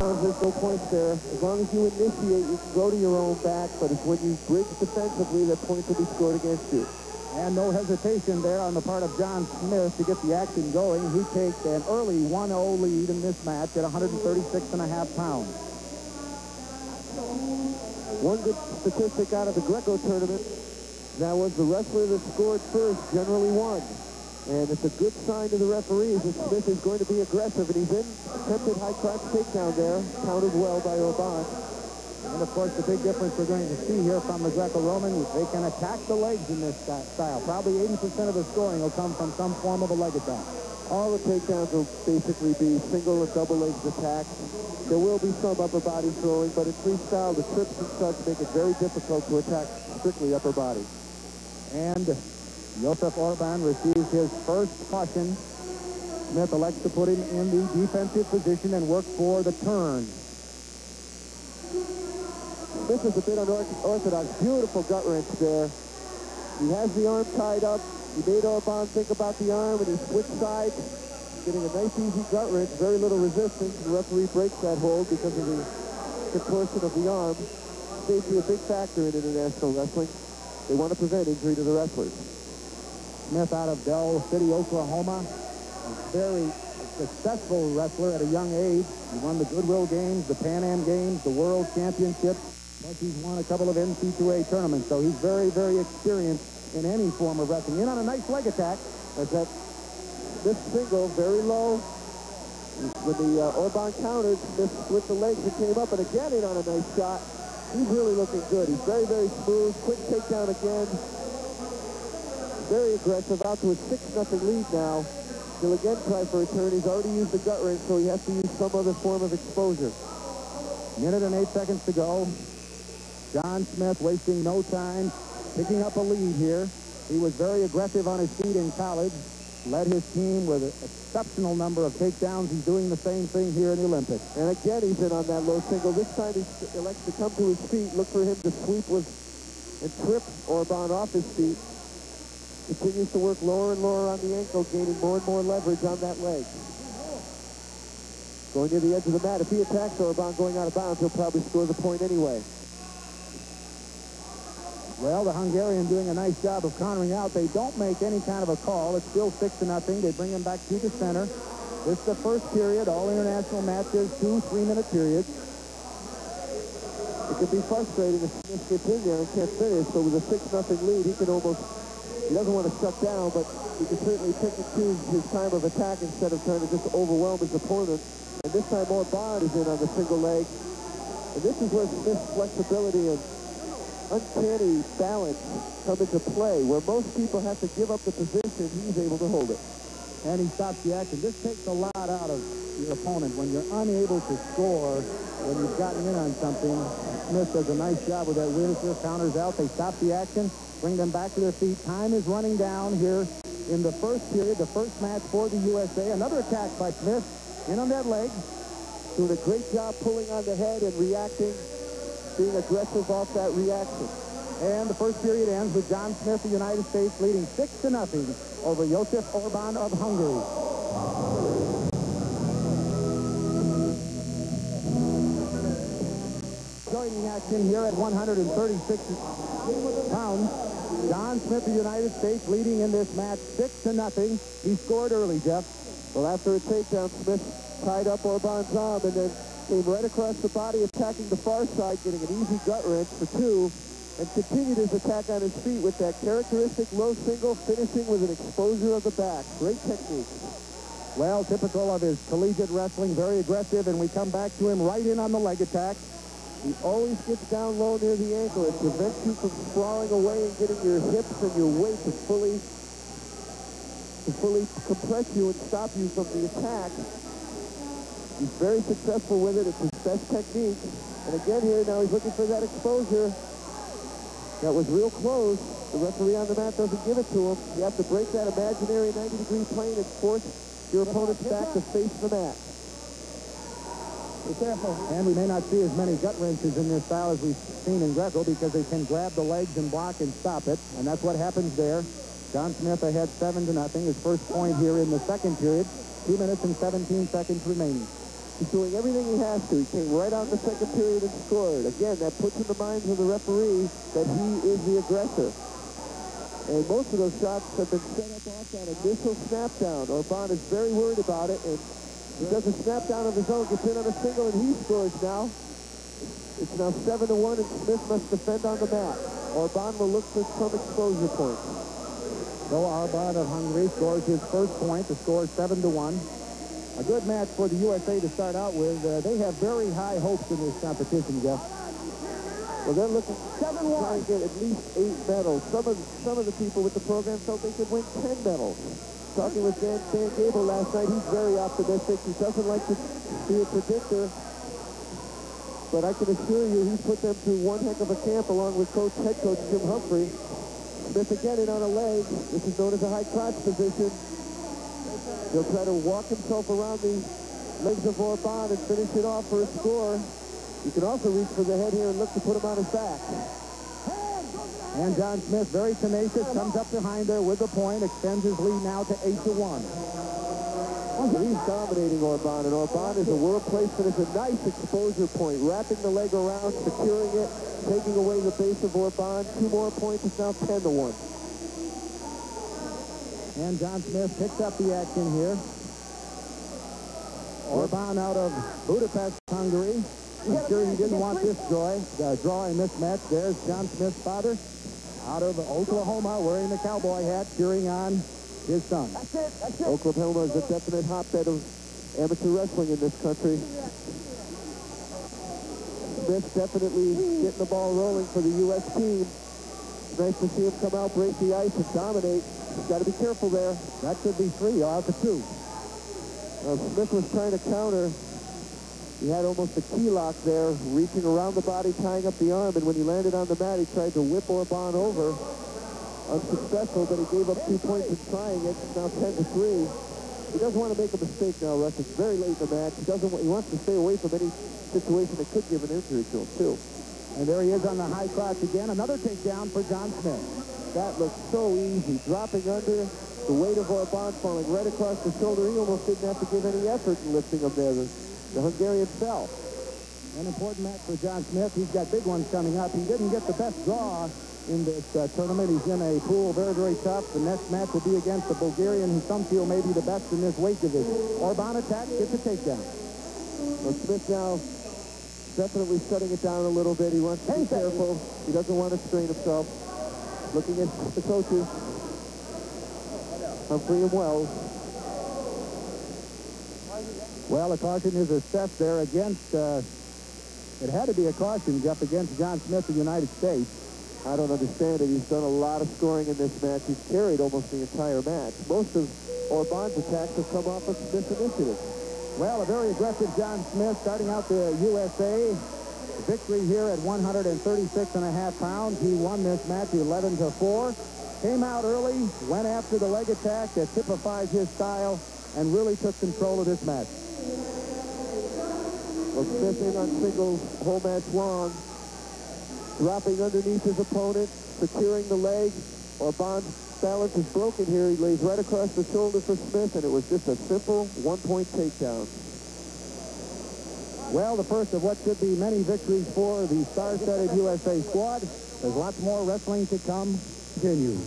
There's no points there. As long as you initiate, you can go to your own back, but it's when you bridge defensively that points will be scored against you. And no hesitation there on the part of John Smith to get the action going. He takes an early 1-0 lead in this match at 136.5 pounds. One good statistic out of the Greco tournament, that was the wrestler that scored first generally won. And it's a good sign to the referees that Smith is going to be aggressive, and he's in attempted high-crotch takedown there, counted well by Orban. And, of course, the big difference we're going to see here from the Greco-Roman, they can attack the legs in this style. Probably 80% of the scoring will come from some form of a leg attack. All the takedowns will basically be single and double-legged attacks. There will be some upper body throwing, but in freestyle, the trips and such make it very difficult to attack strictly upper body. And Josef Orban receives his first caution. Smith elects to put him in the defensive position and work for the turn. This is a bit unorthodox. Beautiful gut wrench there. He has the arm tied up. He made Orban think about the arm, and he switched sides, getting a nice, easy gut wrench. Very little resistance. The referee breaks that hold because of the contortion of the arm. Safety a big factor in international wrestling. They want to prevent injury to the wrestlers. Smith out of Del City, Oklahoma. A very successful wrestler at a young age. He won the Goodwill Games, the Pan Am Games, the World Championship. Plus he's won a couple of NC2A tournaments, so he's very, very experienced in any form of wrestling. In on a nice leg attack. As that this single, very low. When the Orban countered, Smith split the legs and came up, and again in on a nice shot. He's really looking good. He's very, very smooth. Quick takedown again. Very aggressive, out to a 6-0 lead now. He'll again try for a turn. He's already used the gut wrench, so he has to use some other form of exposure. Minute and 8 seconds to go. John Smith wasting no time, picking up a lead here. He was very aggressive on his feet in college, led his team with an exceptional number of takedowns. He's doing the same thing here in the Olympics. And again, he's in on that low single. This time he elects to come to his feet, look for him to sweep and trip Orban off his feet. Continues to work lower and lower on the ankle, gaining more and more leverage on that leg. Going near the edge of the mat. If he attacks Orban going out of bounds, he'll probably score the point anyway. Well, the Hungarian doing a nice job of countering out. They don't make any kind of a call. It's still 6-0. They bring him back to the center. This is the first period. All international matches, 2 3-minute periods. It can be frustrating if Smith gets in there and can't finish. So with a 6-0 lead, he doesn't want to shut down, but he can certainly pick and choose his time of attack instead of trying to just overwhelm his opponent. And this time Orban is in on the single leg. And this is where Smith's flexibility and uncanny balance come into play, where most people have to give up the position. He's able to hold it. And he stops the action. This takes a lot out of your opponent. When you're unable to score, when you've gotten in on something, Smith does a nice job with that wheelchair, counters out. They stop the action, bring them back to their feet. Time is running down here in the first period, the first match for the USA. Another attack by Smith, in on that leg. Doing a great job pulling on the head and reacting, being aggressive off that reaction. And the first period ends with John Smith, the United States, leading 6-0 over Josef Orban of Hungary. Joining action here at 136 pounds, John Smith, the United States, leading in this match 6-0. He scored early, Jeff. Well, after a takedown, Smith tied up Orban's arm and then came right across the body, attacking the far side, getting an easy gut wrench for 2, and continued his attack on his feet with that characteristic low single, finishing with an exposure of the back. Great technique. Well, typical of his collegiate wrestling, very aggressive, and we come back to him right in on the leg attack. He always gets down low near the ankle. It prevents you from sprawling away and getting your hips and your weight to fully compress you and stop you from the attack. He's very successful with it. It's his best technique. And again here, now he's looking for that exposure. That was real close. The referee on the mat doesn't give it to him. You have to break that imaginary 90-degree plane and force your opponent's back to face the mat. Be careful. And we may not see as many gut wrenches in this style as we've seen in Greco because they can grab the legs and block and stop it. And that's what happens there. John Smith ahead 7-0. His first point here in the second period. 2 minutes and 17 seconds remaining. He's doing everything he has to. He came right out in the second period and scored. Again, that puts in the minds of the referee that he is the aggressor. And most of those shots have been set up off that initial snap down. Orban is very worried about it, and he does a snap down of his own, gets in on a single, and he scores now. It's now 7-1, and Smith must defend on the mat. Orban will look for some exposure points. So Orban of Hungary scores his first point. The score is 7-1. A good match for the USA to start out with. They have very high hopes in this competition, Jeff. Well, they're looking to try and get at least 8 medals. Some of the people with the program felt they could win 10 medals. Talking with Dan Gable last night, he's very optimistic. He doesn't like to be a predictor, but I can assure you he's put them through one heck of a camp along with head coach Jim Humphrey. Smith again in on a leg. This is known as a high crotch position. He'll try to walk himself around the legs of Orban and finish it off for a score. You can also reach for the head here and look to put him on his back. And John Smith, very tenacious, comes up behind there with the point, extends his lead now to 8-1. He's dominating Orban, and Orban is a world placement. It's a nice exposure point, wrapping the leg around, securing it, taking away the base of Orban. 2 more points, it's now 10-1. And John Smith picks up the action here. Orban out of Budapest, Hungary. I'm sure he didn't want this draw in this match. There's John Smith's father out of Oklahoma wearing the cowboy hat, cheering on his son. That's it. Oklahoma is a definite hotbed of amateur wrestling in this country. Smith definitely getting the ball rolling for the U.S. team. It's nice to see him come out, break the ice, and dominate. He's got to be careful there. That could be 3 out to 2. Smith was trying to counter. He had almost a key lock there, reaching around the body, tying up the arm, and when he landed on the mat, he tried to whip Orban over. Unsuccessful, but he gave up 2 points in trying it. It's now 10-3. He doesn't want to make a mistake now, Russ. It's very late in the match. He wants to stay away from any situation that could give an injury to him, too. And there he is on the high crotch again. Another takedown for John Smith. That looked so easy, dropping under, the weight of Orban falling right across the shoulder. He almost didn't have to give any effort in lifting him there. The Hungarian fell. An important match for John Smith. He's got big ones coming up. He didn't get the best draw in this tournament. He's in a pool, very, very tough. The next match will be against the Bulgarian, who some feel may be the best in this weight division. Orban attacks, gets a takedown. Well, Smith now definitely shutting it down a little bit. He wants to be careful. He doesn't want to strain himself. Looking at the coaches, Humphrey and Wells. Well, a caution is assessed there against, it had to be a caution, Jeff, against John Smith of the United States. I don't understand it. He's done a lot of scoring in this match. He's carried almost the entire match. Most of Orban's attacks have come off of Smith's initiative. Well, a very aggressive John Smith starting out the USA. Victory here at 136.5 pounds. He won this match 11-4. Came out early, went after the leg attack that typifies his style, and really took control of this match. Well, Smith in on singles whole match long, dropping underneath his opponent, securing the leg. Orban's balance is broken here. He lays right across the shoulder for Smith, and it was just a simple 1-point takedown. Well, the first of what should be many victories for the star-studded USA squad. There's lots more wrestling to come. Continue.